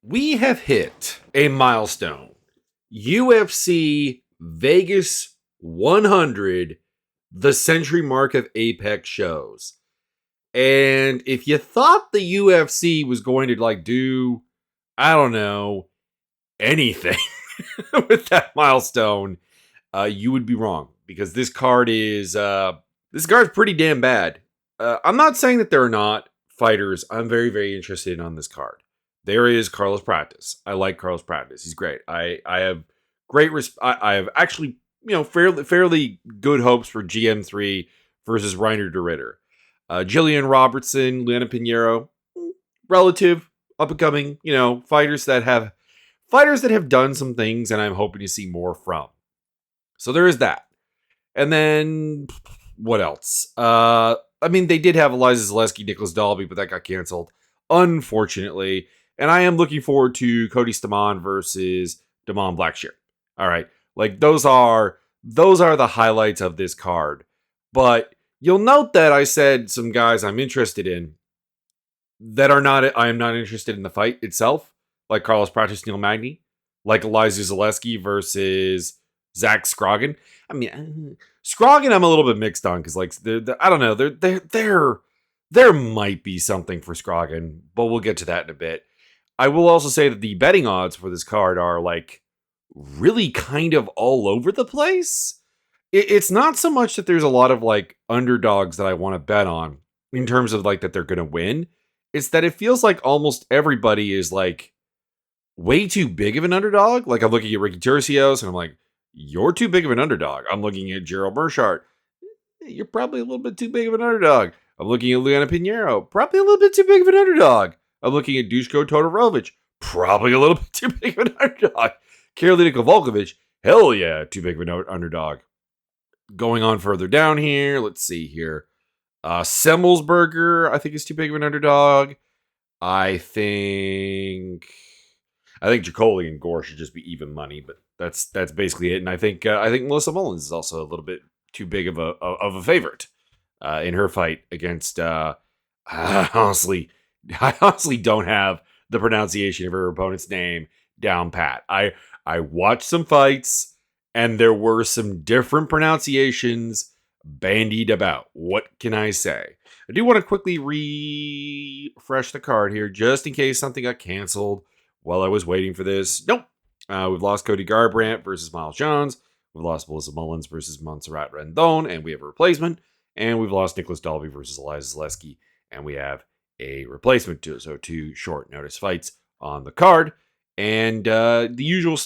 We have hit a milestone. UFC Vegas 100, the century mark of Apex shows. And if you thought the UFC was going to do, I don't know, anything with that milestone, you would be wrong, because this card is pretty damn bad. I'm not saying that there are not fighters I'm very, very interested in on this card. There is Carlos Prates. I like Carlos Prates. He's great. I have great I have actually, fairly good hopes for GM3 versus Reiner de Ridder. Gillian Robertson, Liana Pinheiro, relative, up and coming, fighters that have done some things, and I'm hoping to see more from. So there is that. And then what else? They did have Eliza Zaleski, Nicholas Dalby, but that got canceled, unfortunately. And I am looking forward to Cody Stamann versus Damon Blackshear. All right, those are the highlights of this card. But you'll note that I said some guys I'm interested in that I am not interested in the fight itself, like Carlos Prates, Neil Magny, like Eliza Zaleski versus Zach Scroggin. Scroggin I'm a little bit mixed on, because I don't know, there might be something for Scroggin, but we'll get to that in a bit. I will also say that the betting odds for this card are really kind of all over the place. It's not so much that there's a lot of underdogs that I want to bet on in terms of that they're going to win. It's that it feels like almost everybody is way too big of an underdog. I'm looking at Ricky Turcios and I'm like, you're too big of an underdog. I'm looking at Gerald Burchard. You're probably a little bit too big of an underdog. I'm looking at Liana Pinheiro. Probably a little bit too big of an underdog. I'm looking at Dushko Todorovic. Probably a little bit too big of an underdog. Karolina Kowalkiewicz. Hell yeah, too big of an underdog. Going on further down here, let's see here. Semmelsberger, I think, is too big of an underdog. I think Jacoli and Gore should just be even money, but that's basically it. And I think Melissa Mullins is also a little bit too big of a favorite in her fight against. I honestly don't have the pronunciation of her opponent's name down pat. I watched some fights, and there were some different pronunciations bandied about. What can I say? I do want to quickly refresh the card here, just in case something got canceled while I was waiting for this. Nope. We've lost Cody Garbrandt versus Miles Jones. We've lost Melissa Mullins versus Montserrat Rendon, and we have a replacement. And we've lost Nicholas Dalby versus Eliza Zaleski, and we have a replacement too. So 2 short notice fights on the card. And the usual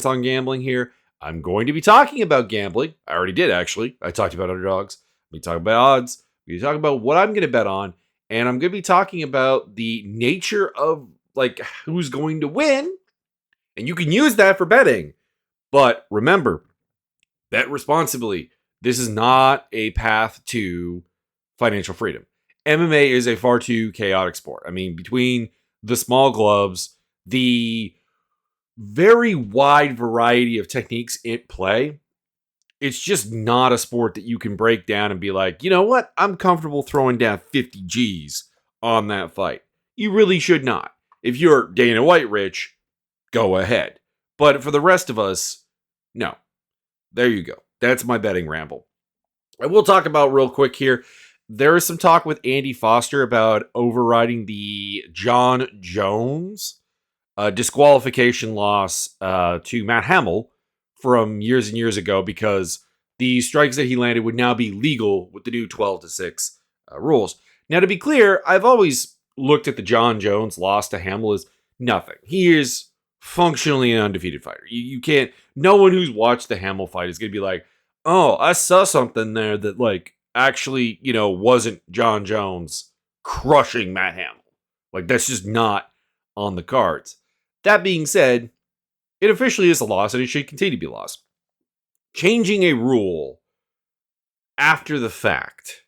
on gambling here. I'm going to be talking about gambling. I already did, actually. I talked about underdogs. We talk about odds. We talk about what I'm going to bet on. And I'm going to be talking about the nature of who's going to win. And you can use that for betting. But remember, bet responsibly. This is not a path to financial freedom. MMA is a far too chaotic sport. Between the small gloves, the very wide variety of techniques at play, it's just not a sport that you can break down and be like, you know what? I'm comfortable throwing down 50 G's on that fight. You really should not. If you're Dana White rich, go ahead. But for the rest of us, no. There you go. That's my betting ramble. I will talk about real quick here. There is some talk with Andy Foster about overriding the John Jones disqualification loss to Matt Hamill from years and years ago, because the strikes that he landed would now be legal with the new 12-6 rules. Now, to be clear, I've always looked at the John Jones loss to Hamill as nothing. He is functionally an undefeated fighter. You can't, no one who's watched the Hamill fight is going to be like, oh, I saw something there that actually, wasn't John Jones crushing Matt Hamill. That's just not on the cards. That being said, it officially is a loss, and it should continue to be a loss. Changing a rule after the fact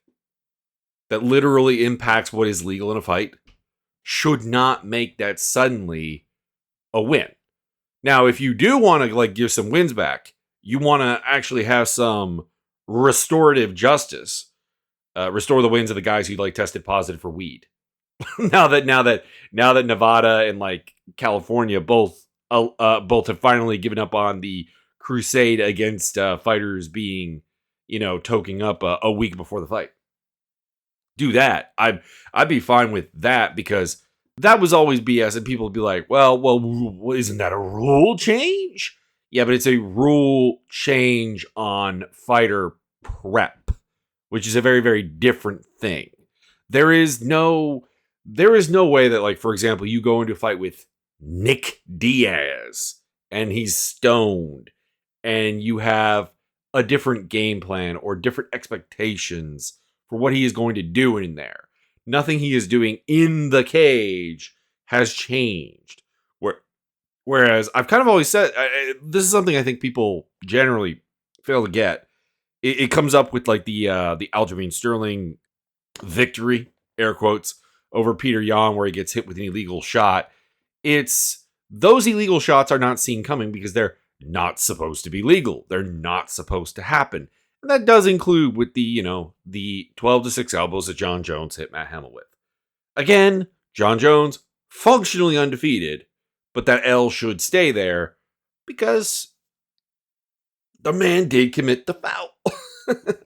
that literally impacts what is legal in a fight should not make that suddenly a win. Now, if you do want to give some wins back, you want to actually have some restorative justice, restore the wins of the guys who tested positive for weed. Now that Nevada and like California both have finally given up on the crusade against fighters being, toking up a week before the fight. Do that. I'd be fine with that, because that was always BS, and people would be like, well, isn't that a rule change? Yeah, but it's a rule change on fighter prep, which is a very, very different thing. There is no way that, like, for example, you go into a fight with Nick Diaz and he's stoned, and you have a different game plan or different expectations for what he is going to do in there. Nothing he is doing in the cage has changed. Whereas I've kind of always said, this is something I think people generally fail to get. It comes up with like the Aljamain Sterling victory, air quotes, over Peter Yan, where he gets hit with an illegal shot. It's those illegal shots are not seen coming because they're not supposed to be legal. They're not supposed to happen. And that does include with the 12-6 elbows that John Jones hit Matt Hamill with. Again, John Jones, functionally undefeated, but that L should stay there because the man did commit the foul.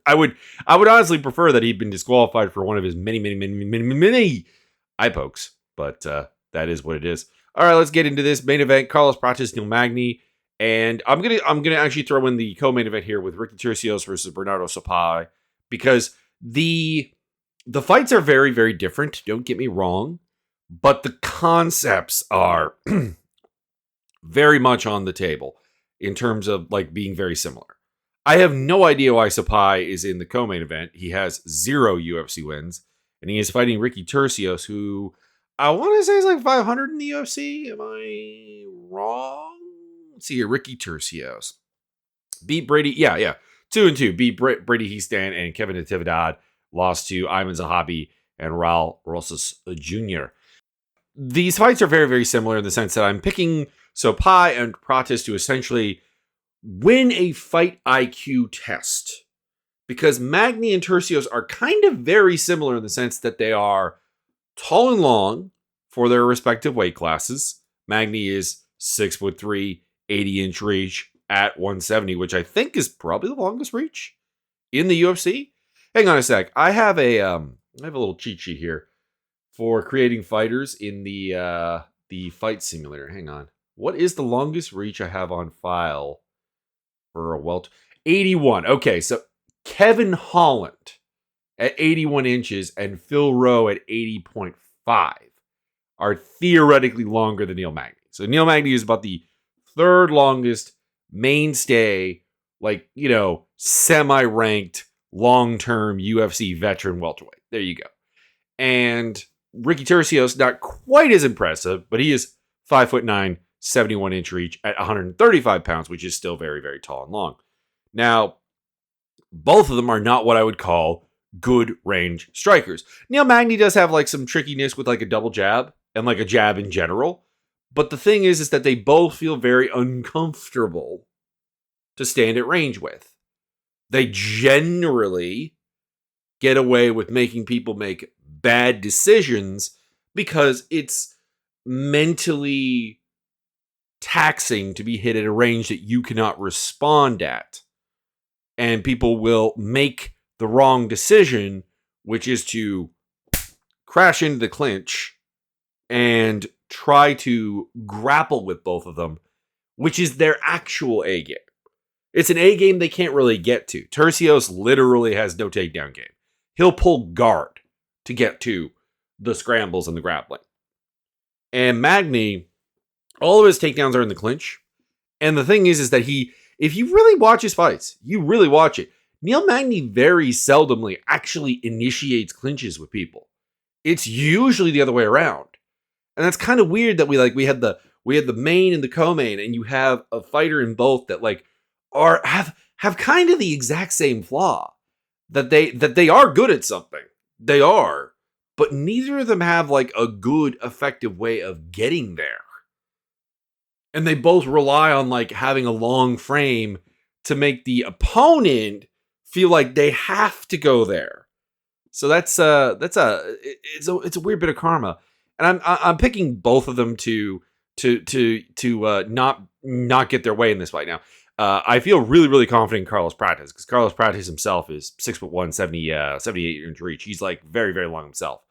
I would honestly prefer that he'd been disqualified for one of his many eye pokes, but that is what it is. All right, let's get into this main event. Carlos Prates, Neil Magny. And I'm gonna actually throw in the co-main event here with Ricky Turcios versus Bernardo Sopai, because the fights are very, very different. Don't get me wrong, but the concepts are very much on the table in terms of like being very similar. I have no idea why Sopai is in the co-main event. He has 0 UFC wins, and he is fighting Ricky Turcios, who I want to say is like 500 in the UFC. Am I wrong? Let's see here. Ricky Turcios beat Brady. Yeah. 2-2. Beat Brady Heastan and Kevin Natividad. Lost to Ayman Zahabi and Raul Rosas Jr. These fights are very, very similar in the sense that I'm picking Sopai and Prates to essentially win a fight IQ test, because Magny and Turcios are kind of very similar in the sense that they are tall and long for their respective weight classes. Magny is 6'3", 80-inch reach at 170, which I think is probably the longest reach in the UFC. Hang on a sec. I have a little cheat sheet here for creating fighters in the fight simulator. Hang on. What is the longest reach I have on file for a welter? 81. Okay, so Kevin Holland at 81 inches and Phil Rowe at 80.5 are theoretically longer than Neil Magny. So Neil Magny is about the third longest mainstay, semi-ranked, long-term UFC veteran welterweight. There you go. And Ricky Turcios, not quite as impressive, but he is 5'9", 71-inch reach at 135 pounds, which is still very, very tall and long. Now, both of them are not what I would call good range strikers. Neil Magny does have like some trickiness with like a double jab and like a jab in general. But the thing is that they both feel very uncomfortable to stand at range with. They generally get away with making people make bad decisions because it's mentally taxing to be hit at a range that you cannot respond at. And people will make the wrong decision, which is to crash into the clinch and try to grapple with both of them, which is their actual A game. It's an A game they can't really get to. Turcios literally has no takedown game. He'll pull guard to get to the scrambles and the grappling. And Magny, all of his takedowns are in the clinch. And the thing is that if you really watch his fights, you really watch it, Neil Magny very seldomly actually initiates clinches with people. It's usually the other way around. And that's kind of weird that we had the main and the co-main, and you have a fighter in both that have kind of the exact same flaw. That they are good at something. They are. But neither of them have like a good, effective way of getting there. And they both rely on like having a long frame to make the opponent feel like they have to go there. So it's a weird bit of karma, and I'm picking both of them to not get their way in this fight. Now, I feel really really confident in Carlos Prates because Carlos Prates himself is 6'1", 78 inch reach. He's like very very long himself.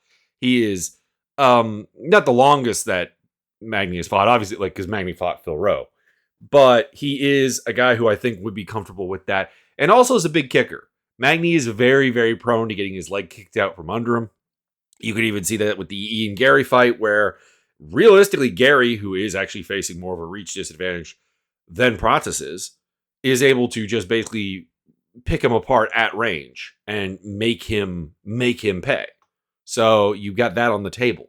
He is not the longest that Magny has fought, obviously, like because Magny fought Phil Rowe, but he is a guy who I think would be comfortable with that, and also is a big kicker. Magny is very, very prone to getting his leg kicked out from under him. You could even see that with the Ian Gary fight, where realistically, Gary, who is actually facing more of a reach disadvantage than Prates is able to just basically pick him apart at range and make him pay. So you got that on the table.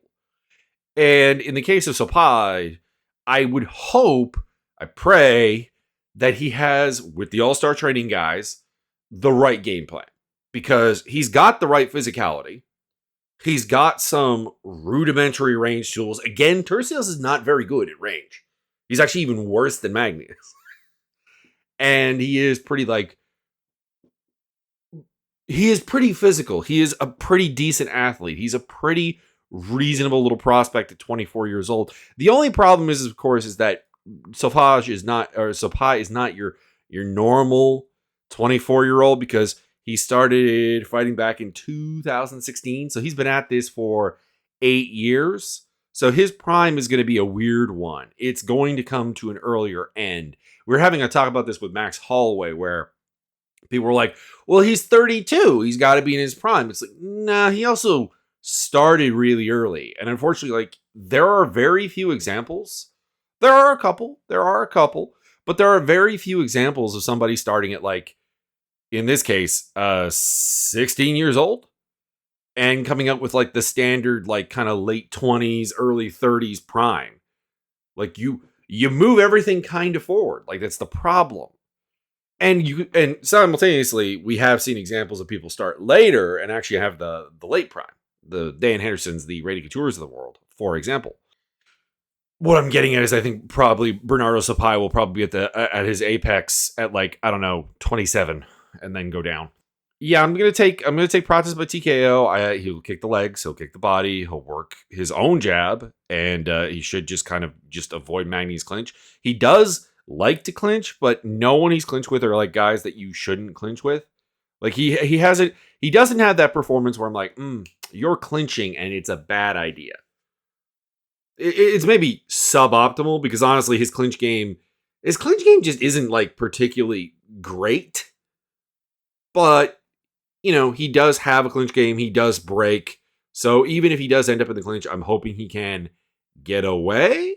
And in the case of Sopai, I would hope, I pray, that he has, with the all-star training guys, the right game plan. Because he's got the right physicality. He's got some rudimentary range tools. Again, Turcios is not very good at range. He's actually even worse than Magny is. And he is pretty physical. He is a pretty decent athlete. He's a pretty reasonable little prospect at 24 years old. The only problem is, of course, is that Sopai is not your normal 24-year-old because he started fighting back in 2016. So he's been at this for 8 years. So his prime is going to be a weird one. It's going to come to an earlier end. We were having a talk about this with Max Holloway where people were like, well, he's 32. He's got to be in his prime. It's like, nah, he also started really early. And unfortunately, like, there are very few examples. There are a couple, but there are very few examples of somebody starting at, like, in this case, 16 years old and coming up with like the standard, like kind of late 20s, early 30s prime. Like you move everything kind of forward. Like that's the problem. And simultaneously, we have seen examples of people start later and actually have the late prime. The Dan Hendersons, the Rady Coutures of the world, for example. What I'm getting at is I think probably Bernardo Sopai will probably be at his apex at like, I don't know, 27 and then go down. Yeah, I'm gonna take Prates by TKO. He'll kick the legs, he'll kick the body, he'll work his own jab, and he should just kind of just avoid Magny's clinch. He does like to clinch, but no one he's clinched with are like guys that you shouldn't clinch with. Like he doesn't have that performance where I'm like, you're clinching and it's a bad idea. It's maybe suboptimal because honestly, his clinch game just isn't like particularly great. But, you know, he does have a clinch game. He does break. So even if he does end up in the clinch, I'm hoping he can get away.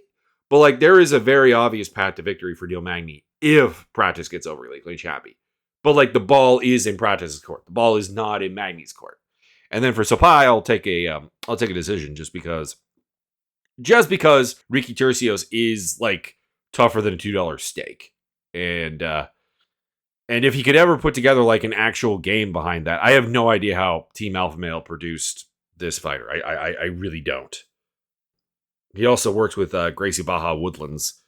But, like, there is a very obvious path to victory for Neil Magny if Prates gets overly clinch happy. But, like, the ball is in Prates' court. The ball is not in Magny's court. And then for Sopai, I'll take a decision just because Ricky Turcios is, like, tougher than a $2 steak. And if he could ever put together like an actual game behind that, I have no idea how Team Alpha Male produced this fighter. I really don't. He also works with Gracie Baja Woodlands.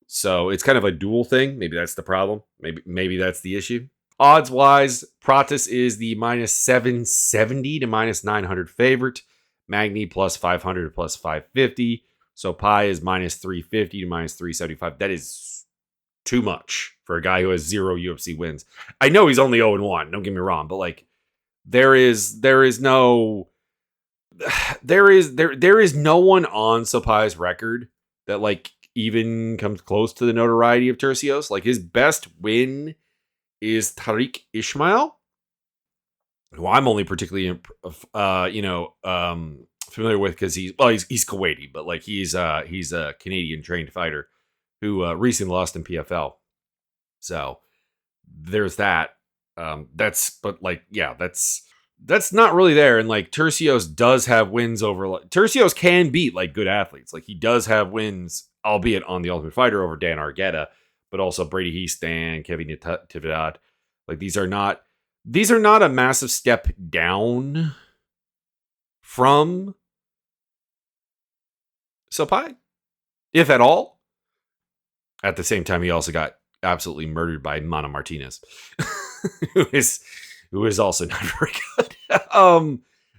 So it's kind of a dual thing. Maybe that's the problem. Maybe that's the issue. Odds-wise, Prates is the minus 770 to minus 900 favorite. Magny plus 500 to plus 550. So Pi is minus 350 to minus 375. That is too much for a guy who has 0 UFC wins. I know he's only 0-1, don't get me wrong, but like there is no one on Sopai's record that like even comes close to the notoriety of Turcios. Like his best win is Tariq Ismail, who I'm only particularly familiar with because he's Kuwaiti, but like he's a Canadian trained fighter who recently lost in PFL. So there's that. That's not really there. And like Turcios does have wins over. Like, Turcios can beat like good athletes. Like he does have wins, albeit on the Ultimate Fighter over Dan Argueta, but also Brady Heastan, Kevin Tividad. Like these are not a massive step down from Sopai, if at all. At the same time, he also got absolutely murdered by Mana Martinez, who is also not very good.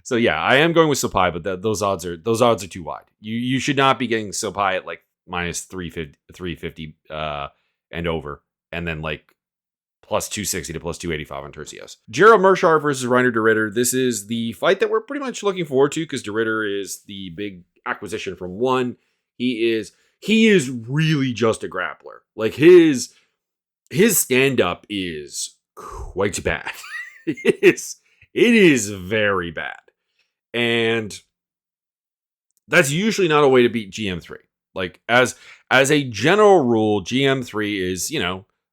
So yeah, I am going with Sopai, but those odds are too wide. You should not be getting Sopai at like minus 350 and over, and then like plus 260 to plus 285 on Tercios. Gerald Meerschaert versus Reiner de Ridder. This is the fight that we're pretty much looking forward to because de Ridder is the big acquisition from one. He is really just a grappler. Like his stand up is quite bad. It is very bad. And that's usually not a way to beat GM3. Like as a general rule, GM3 is,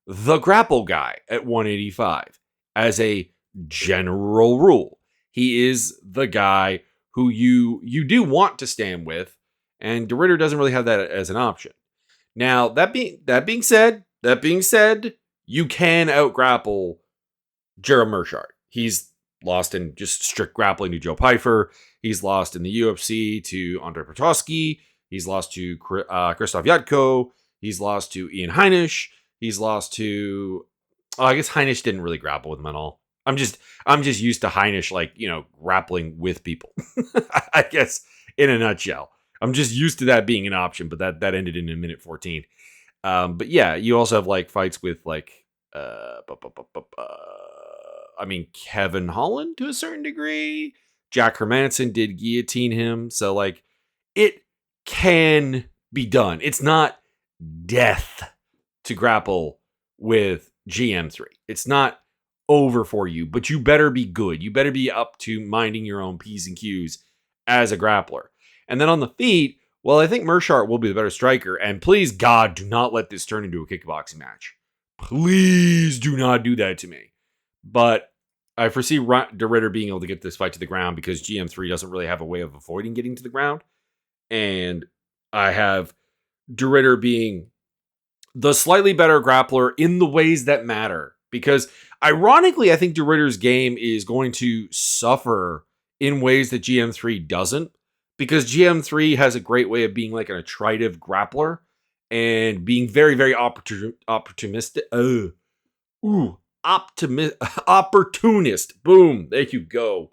the grapple guy at 185. As a general rule, he is the guy who you do want to stand with, and de Ridder doesn't really have that as an option. Now, that being said, you can out-grapple Gerald Meerschaert. He's lost in just strict grappling to Joe Pyfer. He's lost in the UFC to Andre Petroski. He's lost to Krzysztof Jotko. He's lost to Ian Heinisch. He's lost to... I guess Heinisch didn't really grapple with him at all. I'm just used to Heinisch, grappling with people. I guess, in a nutshell. I'm just used to that being an option, but that ended in a minute 14. But yeah, you also have, fights with, Kevin Holland to a certain degree. Jack Hermanson did guillotine him. So, it can be done. It's not death to grapple with GM3. It's not over for you, but you better be good. You better be up to minding your own P's and Q's as a grappler. And then on the feet, well, I think Meerschaert will be the better striker. And please, God, do not let this turn into a kickboxing match. Please do not do that to me. But I foresee de Ridder being able to get this fight to the ground because GM3 doesn't really have a way of avoiding getting to the ground. And I have de Ridder being the slightly better grappler in the ways that matter. Because ironically, I think de Ridder's game is going to suffer in ways that GM3 doesn't. Because GM3 has a great way of being like an attritive grappler and being very, very opportunistic. Opportunist. Boom. There you go.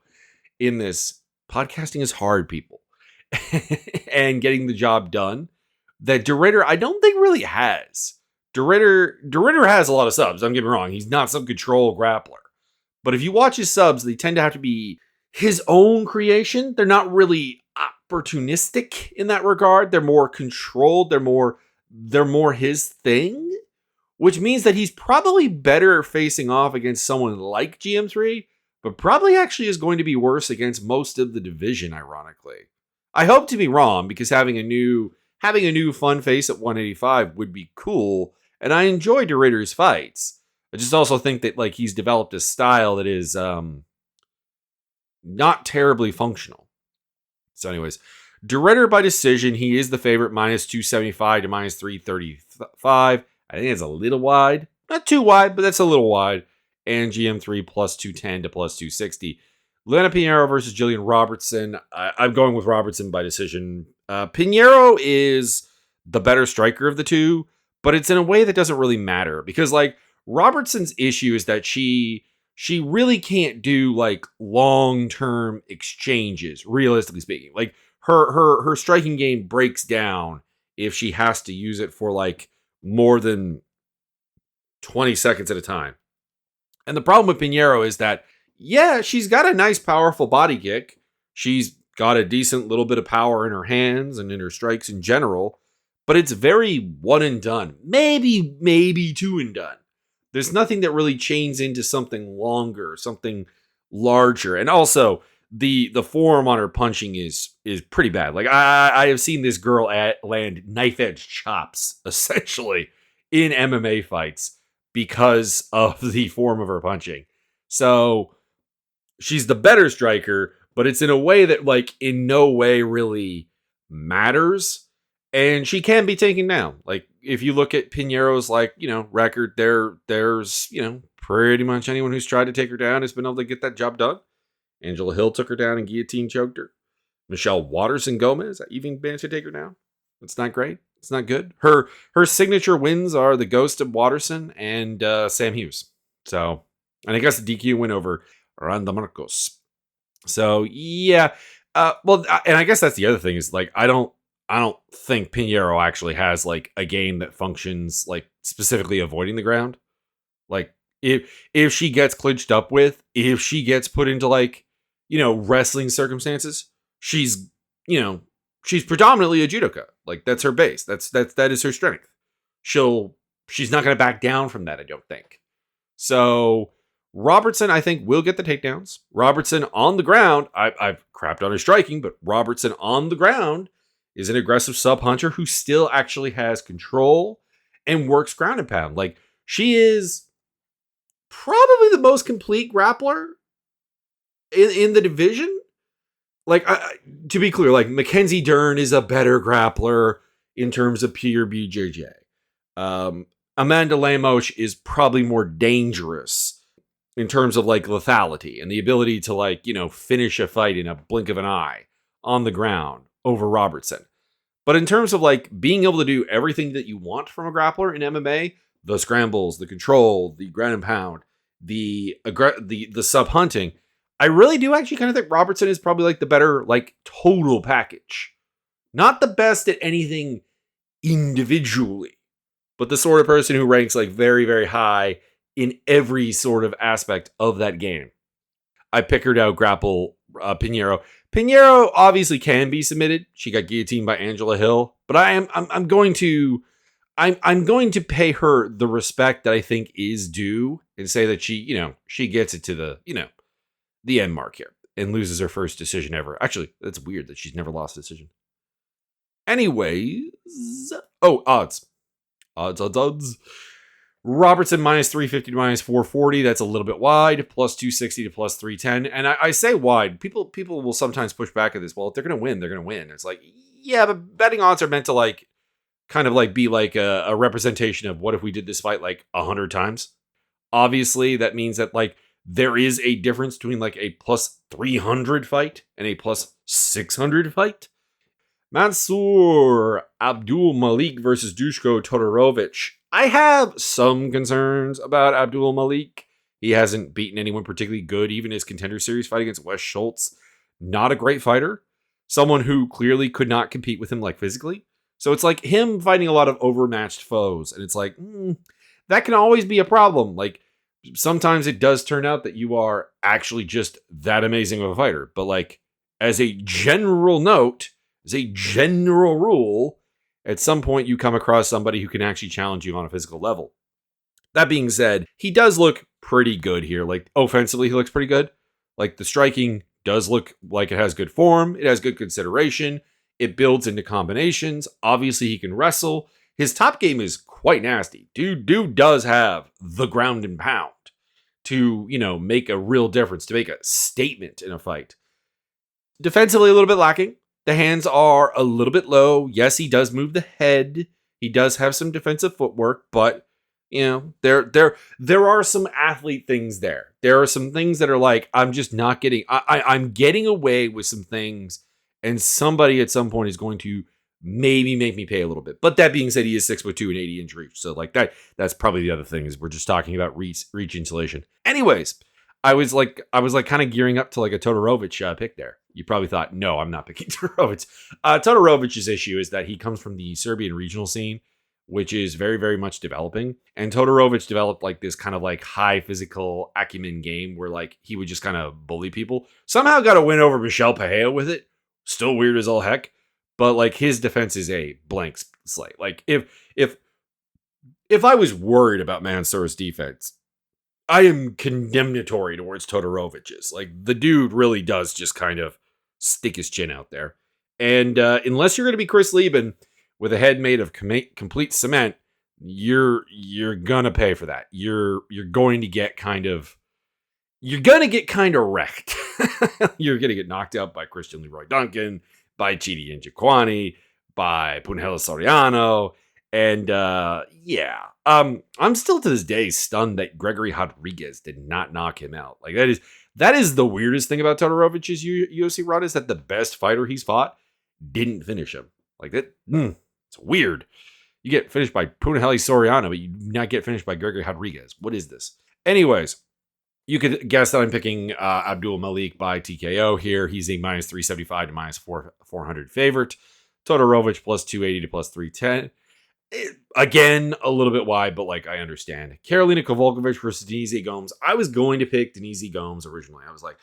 In this, podcasting is hard, people. And getting the job done that de Ridder, I don't think really has. De Ridder has a lot of subs. Don't get me wrong. He's not some control grappler. But if you watch his subs, they tend to have to be his own creation. They're not really opportunistic in that regard. They're more controlled. They're more his thing, which means that he's probably better facing off against someone like GM3, but probably actually is going to be worse against most of the division, ironically. I hope to be wrong, because having a new fun face at 185 would be cool, and I enjoy de Ridder's fights. I just also think that he's developed a style that is not terribly functional. So anyways, de Ridder by decision, he is the favorite, minus 275 to minus 335. I think it's a little wide. Not too wide, but that's a little wide. And GM3 plus 210 to plus 260. Lena Pinheiro versus Gillian Robertson. I'm going with Robertson by decision. Pinheiro is the better striker of the two, but it's in a way that doesn't really matter. Because, Robertson's issue is that she really can't do, long-term exchanges, realistically speaking. Her striking game breaks down if she has to use it for, more than 20 seconds at a time. And the problem with Pinheiro is that, yeah, she's got a nice, powerful body kick. She's got a decent little bit of power in her hands and in her strikes in general, but it's very one and done. Maybe two and done. There's nothing that really chains into something longer, something larger. And also, the form on her punching is pretty bad. I have seen this girl land knife-edge chops, essentially, in MMA fights because of the form of her punching. So, she's the better striker, but it's in a way that, in no way really matters. And she can be taken down. If you look at Pinheiro's, record, there's, pretty much anyone who's tried to take her down has been able to get that job done. Angela Hill took her down and guillotine choked her. Michelle Waterson Gomez even managed to take her down. It's not great. It's not good. Her signature wins are the Ghost of Waterson and Sam Hughes. So, and I guess the DQ win over Randa Marcos. So yeah, well, and I guess that's the other thing is like I don't think Pinheiro actually has like a game that functions like specifically avoiding the ground. Like if she gets clinched up with, if she gets put into like wrestling circumstances, she's you know she's predominantly a judoka. Like that's her base. That is her strength. She's not going to back down from that. I don't think. So Robertson, I think, will get the takedowns. Robertson on the ground, I've crapped on her striking, but Robertson on the ground is an aggressive sub hunter who still actually has control and works ground and pound. Like she is probably the most complete grappler in the division. Like to be clear, like Mackenzie Dern is a better grappler in terms of pure BJJ. Amanda Lemos is probably more dangerous in terms of like lethality and the ability to like, finish a fight in a blink of an eye on the ground over Robertson. But in terms of like being able to do everything that you want from a grappler in MMA, the scrambles, the control, the ground and pound, the sub hunting, I really do actually kind of think Robertson is probably like the better like total package. Not the best at anything individually, but the sort of person who ranks like very, very high in every sort of aspect of that game. I pickered out grapple Pinheiro. Pinheiro obviously can be submitted. She got guillotined by Angela Hill, but I'm going to pay her the respect that I think is due and say that she gets it to the end mark here and loses her first decision ever. Actually, that's weird that she's never lost a decision. Anyways, odds. Robertson minus 350 to minus 440. That's a little bit wide. Plus 260 to plus 310. And I say wide. People will sometimes push back at this. Well, if they're going to win, they're going to win. It's like, yeah, but betting odds are meant to like kind of like be like a representation of what if we did this fight like 100 times. Obviously, that means that like there is a difference between like a plus 300 fight and a plus 600 fight. Mansur Abdul-Malik versus Dushko Todorovic. I have some concerns about Abdul-Malik. He hasn't beaten anyone particularly good, even his contender series fight against Wes Schultz. Not a great fighter. Someone who clearly could not compete with him like physically. So it's like him fighting a lot of overmatched foes. And it's like, that can always be a problem. Like sometimes it does turn out that you are actually just that amazing of a fighter. But like as a general note, as a general rule, at some point you come across somebody who can actually challenge you on a physical level. That being said, he does look pretty good here. Like offensively, he looks pretty good. Like the striking does look like it has good form. It has good consideration. It builds into combinations. Obviously, he can wrestle. His top game is quite nasty. Dude does have the ground and pound to, make a real difference, to make a statement in a fight. Defensively, a little bit lacking. The hands are a little bit low. Yes, he does move the head. He does have some defensive footwork, but there are some athlete things there. There are some things that are like, I'm just not getting, I'm getting away with some things, and somebody at some point is going to maybe make me pay a little bit. But that being said, he is 6'2" and 80-inch reach. So like that's probably the other thing is we're just talking about reach insulation. Anyways, I was like kind of gearing up to like a Todorovic pick there. You probably thought, no, I'm not picking Todorovic. Todorovic's issue is that he comes from the Serbian regional scene, which is very, very much developing. And Todorovic developed like this kind of like high physical acumen game where like he would just kind of bully people. Somehow got a win over Michel Pereira with it. Still weird as all heck. But like his defense is a blank slate. Like if I was worried about Mansur's defense, I am condemnatory towards Todorovic's. Like the dude really does just kind of stick his chin out there. And unless you're going to be Chris Lieben with a head made of complete cement, you're gonna pay for that. You're going to get kind of wrecked. You're gonna get knocked out by Christian Leroy Duncan, by Chidi Njokwani, by Punhela Soriano, and I'm still to this day stunned that Gregory Rodriguez did not knock him out. Like that is the weirdest thing about Todorovic's UFC run is that the best fighter he's fought didn't finish him. Like that, it's weird. You get finished by Punahele Soriano, but you not get finished by Gregory Rodriguez. What is this? Anyways, You could guess that I'm picking Abdul-Malik by TKO here. He's a minus 375 to minus 400 favorite. Todorovic plus 280 to plus 310. Again, a little bit wide, but like I understand. Karolina Kowalkiewicz versus Denise Gomes. I was going to pick Denise Gomes originally. I was like,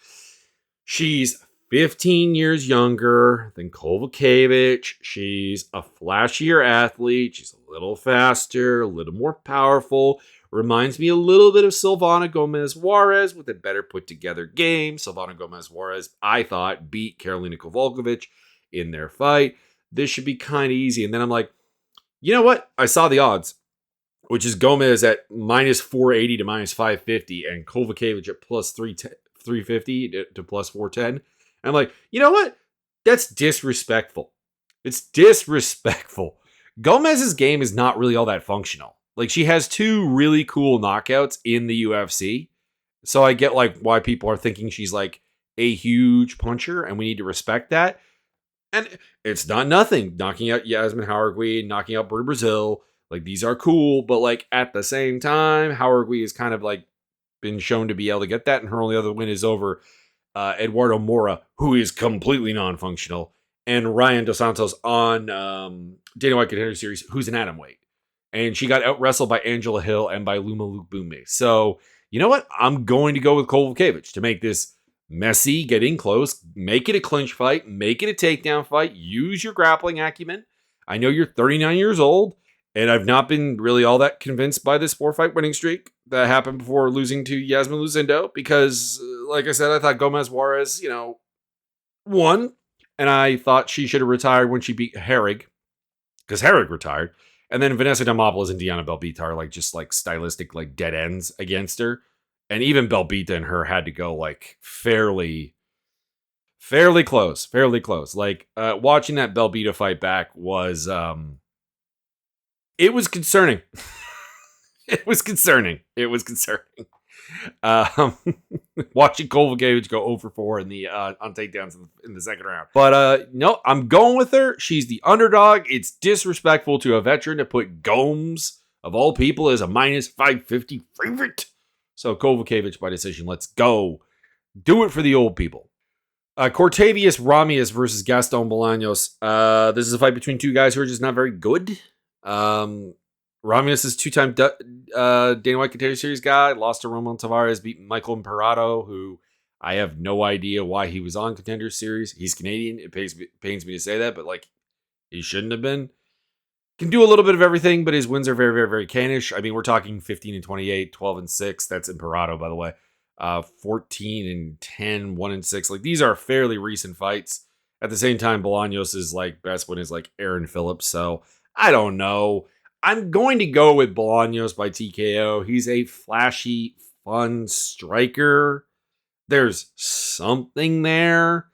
she's 15 years younger than Kowalkiewicz. She's a flashier athlete. She's a little faster, a little more powerful. Reminds me a little bit of Silvana Gomez Juarez with a better put together game. Silvana Gomez Juarez, I thought, beat Karolina Kowalkiewicz in their fight. This should be kind of easy. And then I'm like, you know what? I saw the odds, which is Gomez at minus 480 to minus 550 and Kowalkiewicz at plus 350 to plus 410. And I'm like, you know what? That's disrespectful. It's disrespectful. Gomez's game is not really all that functional. Like, she has 2 really cool knockouts in the UFC. So I get like why people are thinking she's like a huge puncher, and we need to respect that. And it's not nothing. Knocking out Yasmin Hauergui, knocking out Berta Brazil. Like, these are cool, but like at the same time, Hauergui has kind of like been shown to be able to get that, and her only other win is over Eduardo Mora, who is completely non-functional, and Ryan Dos Santos on Dana White Contender Series, who's an atomweight. And she got out-wrestled by Angela Hill and by Luma Lukbumbe. So, you know what? I'm going to go with Kowalkiewicz to make this messy, get in close, make it a clinch fight, make it a takedown fight, use your grappling acumen. I know you're 39 years old, and I've not been really all that convinced by this 4-fight winning streak that happened before losing to Yasmin Lucindo, because, like I said, I thought Gomez Juarez, won, and I thought she should have retired when she beat Herrig, because Herrig retired. And then Vanessa Demopoulos and Diana Belbita are just stylistic dead ends against her. And even Belbita and her had to go fairly close. Watching that Belbita fight back was it was concerning. It was concerning. Watching Kowalkiewicz go 0-for-4 in the on takedowns in the second round. But no, I'm going with her. She's the underdog. It's disrespectful to a veteran to put Gomes, of all people, as a minus 550 favorite. So Kowalkiewicz by decision. Let's go. Do it for the old people. Cortavius Ramius versus Gaston Bolaños. This is a fight between 2 guys who are just not very good. Ramius is 2-time Dana White Contender Series guy. Lost to Roman Tavares, beat Michael Imperato, who I have no idea why he was on Contender Series. He's Canadian. It pains me to say that, but he shouldn't have been. Can do a little bit of everything, but his wins are very, very, very Canish. I mean, we're talking 15-28, 12-6. That's Imperato, by the way. 14-10, 1-6. These are fairly recent fights. At the same time, Bolaños' best win is Aaron Phillips. So I don't know. I'm going to go with Bolaños by TKO. He's a flashy, fun striker. There's something there.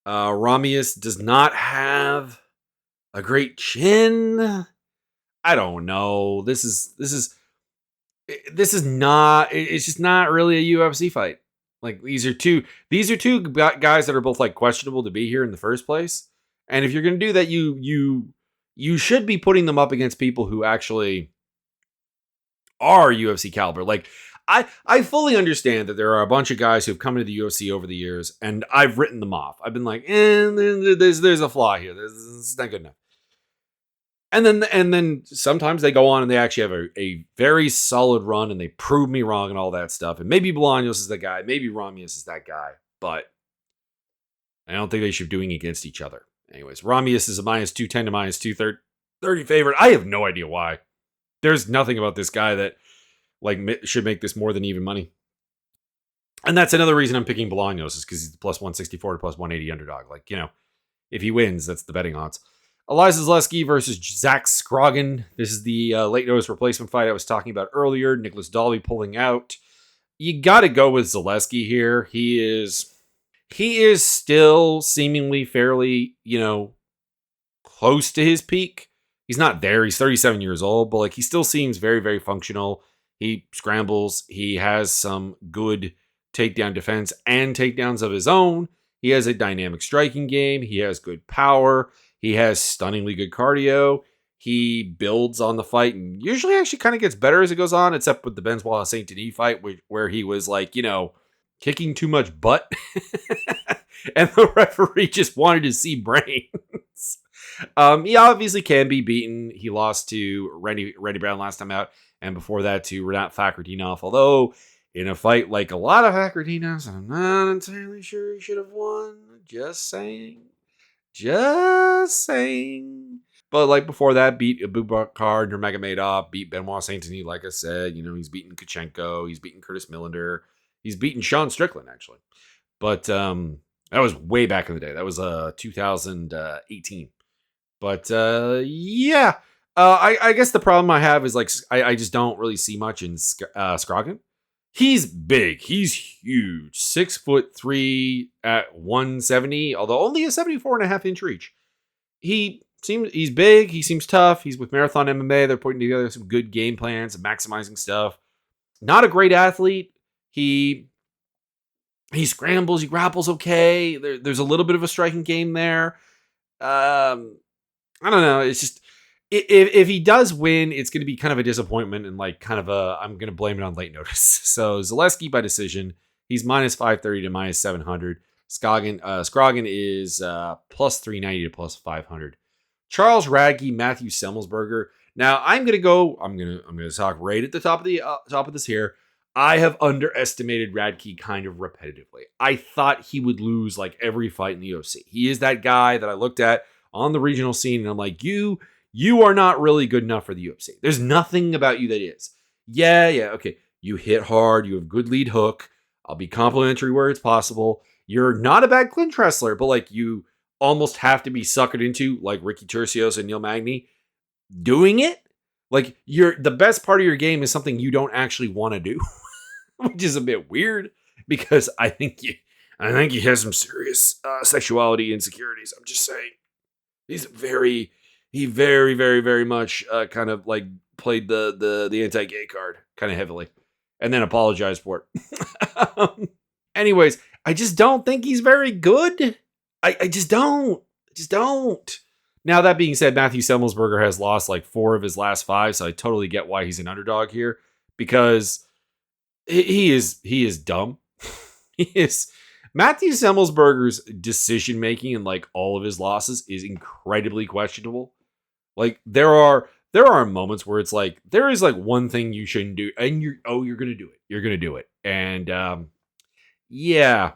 Ramius does not have a great chin. I don't know. This is not. It's just not really a UFC fight. These are two guys that are both questionable to be here in the first place. And if you're going to do that, you should be putting them up against people who actually are UFC caliber. I fully understand that there are a bunch of guys who've come into the UFC over the years, and I've written them off. I've been there's a flaw here. This is not good enough. And then sometimes they go on and they actually have a very solid run, and they prove me wrong and all that stuff. And maybe Bolaños is that guy. Maybe Ramius is that guy. But I don't think they should be doing against each other. Anyways, Ramius is a minus 210 to minus 230 favorite. I have no idea why. There's nothing about this guy that should make this more than even money. And that's another reason I'm picking Bolaños, is because he's the plus 164 to plus 180 underdog. If he wins, that's the betting odds. Eliza Zaleski versus Zach Scroggin. This is the late notice replacement fight I was talking about earlier. Nicholas Dalby pulling out. You got to go with Zaleski here. He is still seemingly fairly, close to his peak. He's not there. He's 37 years old, but he still seems very, very functional. He scrambles. He has some good takedown defense and takedowns of his own. He has a dynamic striking game. He has good power. He has stunningly good cardio. He builds on the fight and usually actually kind of gets better as it goes on, except with the Benoit Saint Denis fight, where he was like, kicking too much butt. And the referee just wanted to see brains. He obviously can be beaten. He lost to Randy Brown last time out, and before that to Renat Fakhretdinov. Although in a fight like a lot of Fakhretdinovs, I'm not entirely sure he should have won. Just saying. But like before that, beat Abubakar Nurmagomedov, beat Benoit Saint Denis. Like I said, he's beaten Kachenko, he's beaten Curtis Millender, he's beaten Sean Strickland actually. But that was way back in the day. That was 2018. But yeah, I guess the problem I have is like I just don't really see much in Scroggin. He's big. He's huge. 6'3" at 170, although only a 74.5-inch reach. He's big. He seems tough. He's with Marathon MMA. They're putting together some good game plans and maximizing stuff. Not a great athlete. He scrambles. He grapples okay. There's a little bit of a striking game there. I don't know. It's just if he does win, it's going to be kind of a disappointment and like kind of I'm going to blame it on late notice. So Zaleski by decision. He's minus 530 to minus 700. Scroggin is plus 390 to plus 500. Charles Radke, Matthew Semmelsberger. Now I'm going to talk right at the top of this here. I have underestimated Radke kind of repetitively. I thought he would lose like every fight in the UFC. He is that guy that I looked at on the regional scene and I'm like, you are not really good enough for the UFC. There's nothing about you that is. Yeah, okay. You hit hard. You have good lead hook. I'll be complimentary where it's possible. You're not a bad clinch wrestler, but like you almost have to be suckered into like Ricky Turcios and Neil Magny doing it. Like the best part of your game is something you don't actually want to do, which is a bit weird because I think he has some serious sexuality insecurities. I'm just saying he very, very, very much kind of like played the anti-gay card kind of heavily and then apologized for it. Anyways, I just don't think he's very good. I just don't. Now, that being said, Matthew Semmelsberger has lost like 4 of his last 5, so I totally get why he's an underdog here because he is dumb. Matthew Semmelsberger's decision-making in like all of his losses is incredibly questionable. Like there are moments where it's like, there is like one thing you shouldn't do and you're going to do it. You're going to do it. And yeah,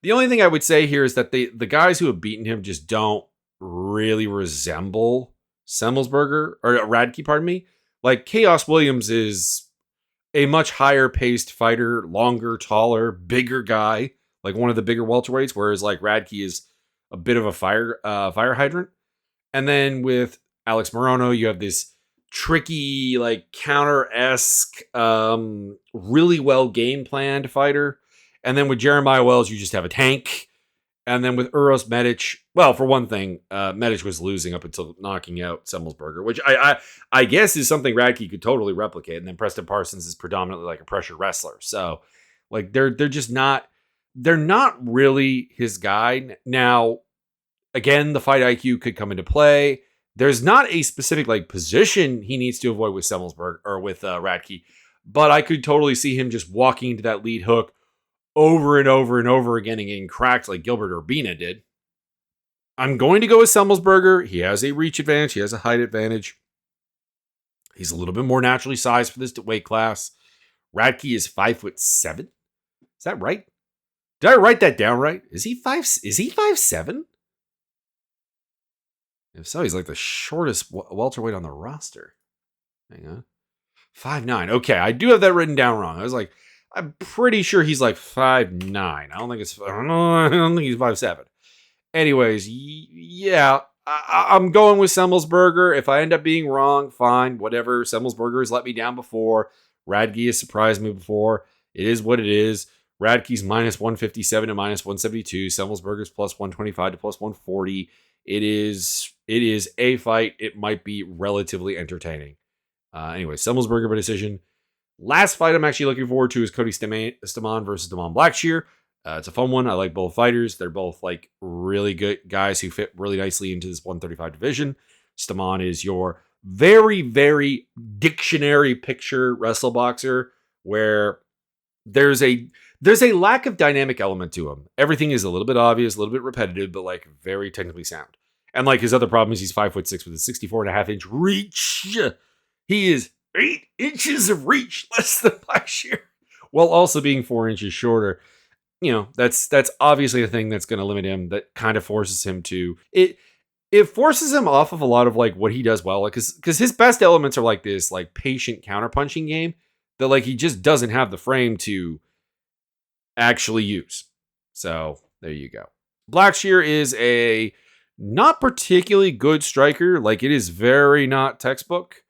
the only thing I would say here is that the guys who have beaten him just don't really resemble Semmelsberger or Radke, pardon me. Like Chaos Williams is a much higher paced fighter, longer, taller, bigger guy, like one of the bigger welterweights, whereas like Radke is a bit of a fire hydrant. And then with Alex Morono, you have this tricky, like counter-esque, really well game planned fighter. And then with Jeremiah Wells, you just have a tank. And then with Uros Medic, well, for one thing, Medic was losing up until knocking out Semmelsberger, which I guess is something Radke could totally replicate. And then Preston Parsons is predominantly like a pressure wrestler. So like they're not really his guy. Now, again, the fight IQ could come into play. There's not a specific like position he needs to avoid with Semmelsberger or with Radke, but I could totally see him just walking into that lead hook over and over and over again and getting cracked like Gilbert Urbina did. I'm going to go with Semmelsberger. He has a reach advantage. He has a height advantage. He's a little bit more naturally sized for this weight class. Radke is 5'7". Is that right? Did I write that down right? Is he 5'7"? If so, he's like the shortest welterweight on the roster. Hang on. 5'9". Okay, I do have that written down wrong. I was like, I'm pretty sure he's like 5'9". I don't think he's 5'7". Anyways, yeah, I'm going with Semmelsberger. If I end up being wrong, fine, whatever. Semmelsberger has let me down before. Radke has surprised me before. It is what it is. Radke's minus 157 to minus 172. Semmelsberger's plus 125 to plus 140. It is a fight. It might be relatively entertaining. Anyway, Semmelsberger by decision. Last fight I'm actually looking forward to is Cody Stamann versus Damon Blackshear. It's a fun one. I like both fighters. They're both like really good guys who fit really nicely into this 135 division. Staman is your very, very dictionary picture wrestle boxer where there's a lack of dynamic element to him. Everything is a little bit obvious, a little bit repetitive, but like very technically sound. And like his other problem is he's 5'6" with a 64.5-inch reach. He is 8 inches of reach less than Blackshear, while also being 4 inches shorter. You know, that's obviously a thing that's going to limit him. That kind of forces him to it forces him off of a lot of like what he does well, like because his best elements are like this like patient counterpunching game that like he just doesn't have the frame to actually use. So there you go. Blackshear is a not particularly good striker. Like it is very not textbook,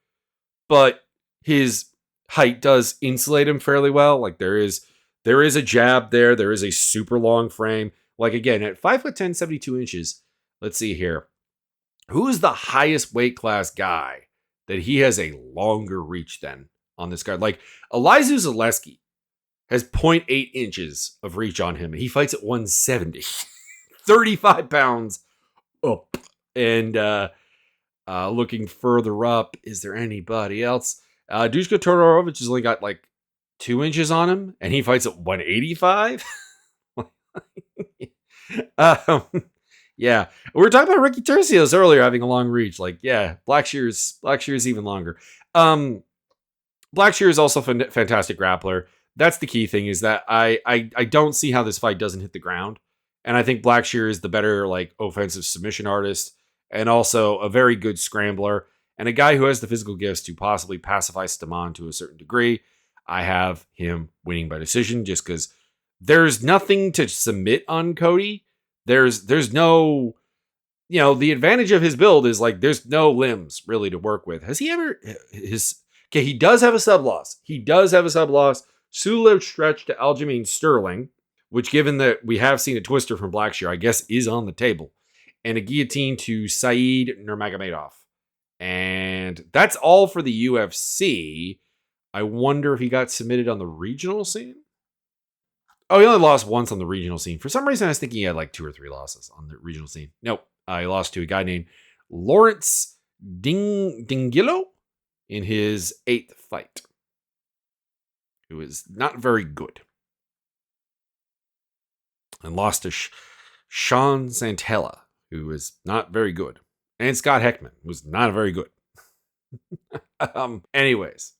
but his height does insulate him fairly well. Like there is a jab there. There is a super long frame. Like again, at 5'10", 72 inches. Let's see here. Who is the highest weight class guy that he has a longer reach than on this card? Like Elizu Zaleski has 0.8 inches of reach on him. He fights at 170, 35 pounds up. And looking further up, is there anybody else? Dushko Todorovic has only got like 2 inches on him, and he fights at 185. Yeah, we were talking about Ricky Tercios earlier having a long reach. Like, yeah, Blackshear is even longer. Blackshear is also a fantastic grappler. That's the key thing, is that I don't see how this fight doesn't hit the ground. And I think Blackshear is the better like offensive submission artist and also a very good scrambler and a guy who has the physical gifts to possibly pacify Staman to a certain degree. I have him winning by decision just because there's nothing to submit on Cody. There's no, you know, the advantage of his build is like there's no limbs really to work with. Has he ever he does have a sub loss. Sulo stretch to Aljamain Sterling, which given that we have seen a twister from Blackshear, I guess is on the table. And a guillotine to Saeed Nurmagomedov. And that's all for the UFC. I wonder if he got submitted on the regional scene. Oh, he only lost once on the regional scene. For some reason, I was thinking he had like 2 or 3 losses on the regional scene. Nope. He lost to a guy named Lawrence Dingillo in his 8th fight, who is not very good. And lost to Sean Santella, who is not very good. And Scott Heckman, who's not very good. Anyways.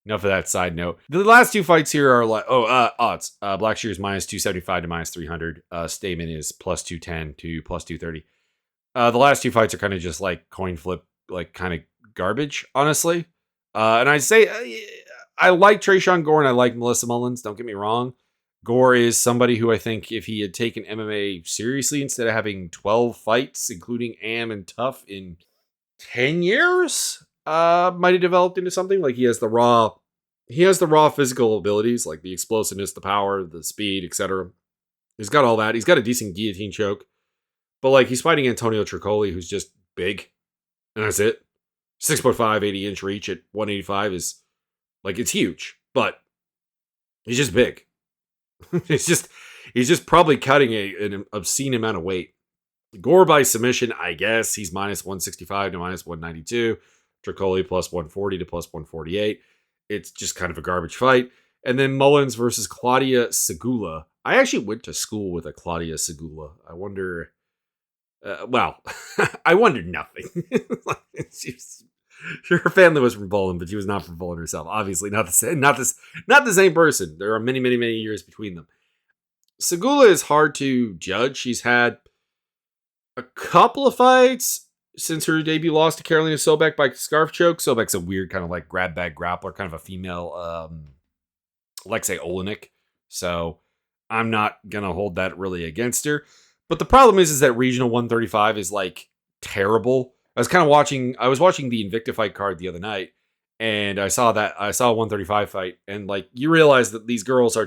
Enough of that side note. The last 2 fights here are like, odds. Blackshear is minus 275 to minus 300. Stamen is plus 210 to plus 230. The last 2 fights are kind of just like coin flip, like kind of garbage, honestly. And I say, I like Trayshawn Gore and I like Melissa Mullins. Don't get me wrong. Gore is somebody who I think if he had taken MMA seriously instead of having 12 fights, including AM and Tough in 10 years, might have developed into something. Like he has the raw physical abilities, like the explosiveness, the power, the speed, etc. He's got all that. He's got a decent guillotine choke, but like he's fighting Antonio Tricoli, who's just big, and that's it. 6'5", 80-inch reach at 185 is like, it's huge, but he's just big. he's just probably cutting an obscene amount of weight. Gore by submission, I guess he's minus 165 to minus 192. Tricoli plus 140 to plus 148. It's just kind of a garbage fight. And then Mullins versus Claudia Segula. I actually went to school with a Claudia Segula. I wonder. I wondered nothing. Her family was from Poland, but she was not from Poland herself. Obviously, not the same person. There are many, many, many years between them. Segula is hard to judge. She's had a couple of fights since her debut loss to Carolina Sobek by scarf choke. Sobek's a weird kind of like grab bag grappler, kind of a female Alexei Olenek. So I'm not going to hold that really against her. But the problem is that regional 135 is like terrible. I was watching the Invicta fight card the other night, and I saw a 135 fight, and like you realize that these girls are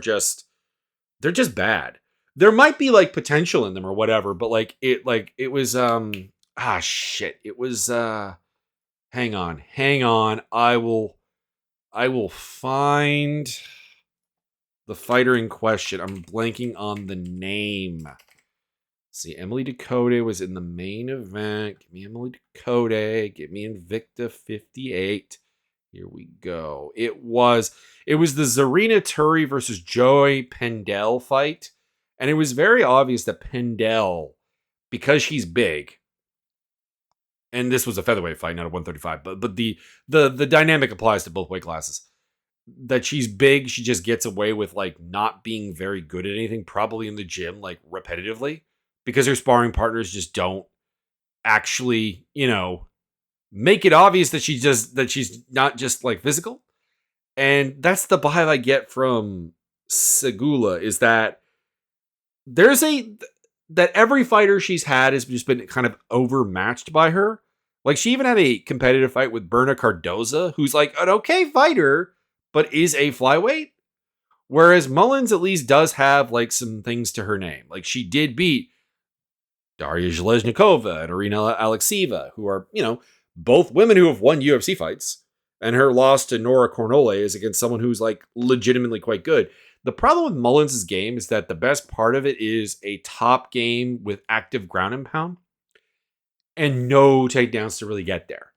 they're just bad. There might be like potential in them or whatever, but it was it was hang on. I will find the fighter in question. I'm blanking on the name. See, Emily Ducote was in the main event. Give me Emily Ducote. Give me Invicta 58. Here we go. It was the Zarina Turi versus Joy Pendel fight. And it was very obvious that Pendel, because she's big, and this was a featherweight fight, not a 135, but the dynamic applies to both weight classes. That she's big, she just gets away with like not being very good at anything, probably in the gym, like repetitively, because her sparring partners just don't actually, make it obvious that she's not just like physical. And that's the vibe I get from Segula, is that that every fighter she's had has just been kind of overmatched by her. Like, she even had a competitive fight with Berna Cardoza, who's like an okay fighter, but is a flyweight. Whereas Mullins at least does have like some things to her name. Like, she did beat Daria Zheleznikova and Irina Alekseeva, who are, both women who have won UFC fights. And her loss to Nora Cornolle is against someone who's like legitimately quite good. The problem with Mullins' game is that the best part of it is a top game with active ground and pound and no takedowns to really get there.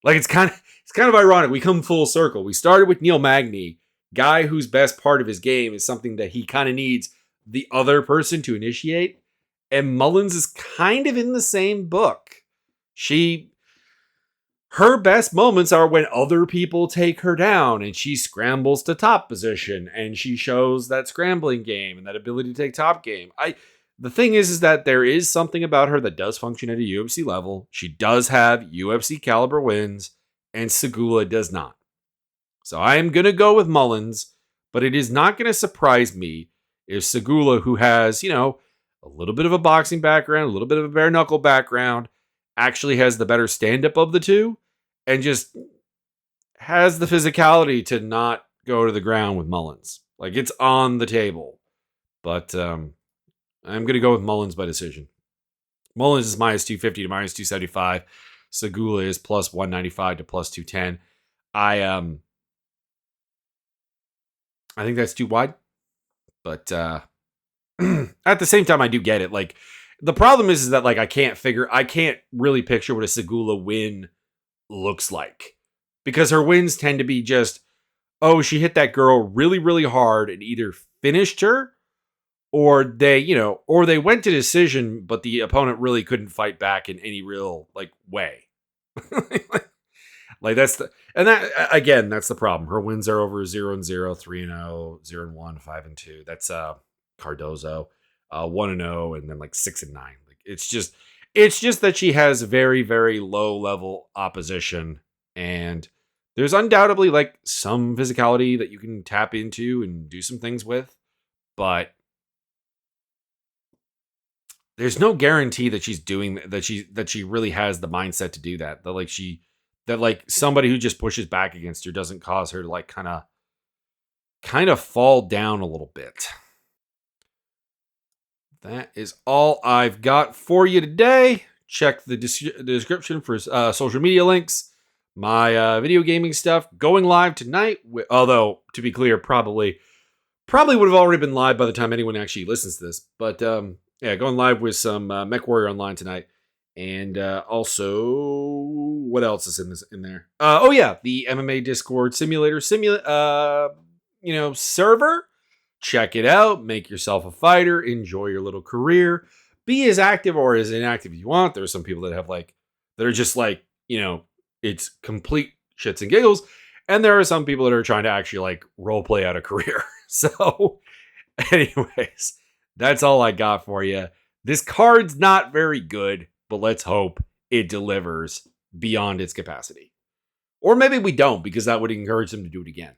Like, it's kind of ironic. We come full circle. We started with Neil Magny, guy whose best part of his game is something that he kind of needs the other person to initiate. And Mullins is kind of in the same book. Her best moments are when other people take her down and she scrambles to top position and she shows that scrambling game and that ability to take top game. The thing is that there is something about her that does function at a UFC level. She does have UFC caliber wins, and Segula does not. So I am going to go with Mullins, but it is not going to surprise me if Segula, who has, a little bit of a boxing background, a little bit of a bare knuckle background, actually has the better stand-up of the two and just has the physicality to not go to the ground with Mullins. Like, it's on the table. But I'm going to go with Mullins by decision. Mullins is minus 250 to minus 275. Segula is plus 195 to plus 210. I think that's too wide. But at the same time, I do get it. Like, the problem is that like I can't really picture what a Segula win looks like, because her wins tend to be just, oh, she hit that girl really, really hard and either finished her, or they went to decision, but the opponent really couldn't fight back in any real like way. Like that's the problem. Her wins are over 0-0, 3-0, 0-1, 5-2. That's Cardozo, 1-0, and then like 6-9. Like, it's just that she has very, very low level opposition, and there's undoubtedly like some physicality that you can tap into and do some things with, but there's no guarantee that she's doing that. She really has the mindset to do that. That somebody who just pushes back against her doesn't cause her to like kind of fall down a little bit. That is all I've got for you today. Check the description for social media links. My video gaming stuff going live tonight. Although, to be clear, probably would have already been live by the time anyone actually listens to this. But going live with some MechWarrior Online tonight. And also, what else is in there? The MMA Discord simulator server. Check it out. Make yourself a fighter. Enjoy your little career. Be as active or as inactive as you want. There are some people that have that are just it's complete shits and giggles. And there are some people that are trying to actually role play out a career. So anyways, that's all I got for you. This card's not very good, but let's hope it delivers beyond its capacity. Or maybe we don't, because that would encourage them to do it again.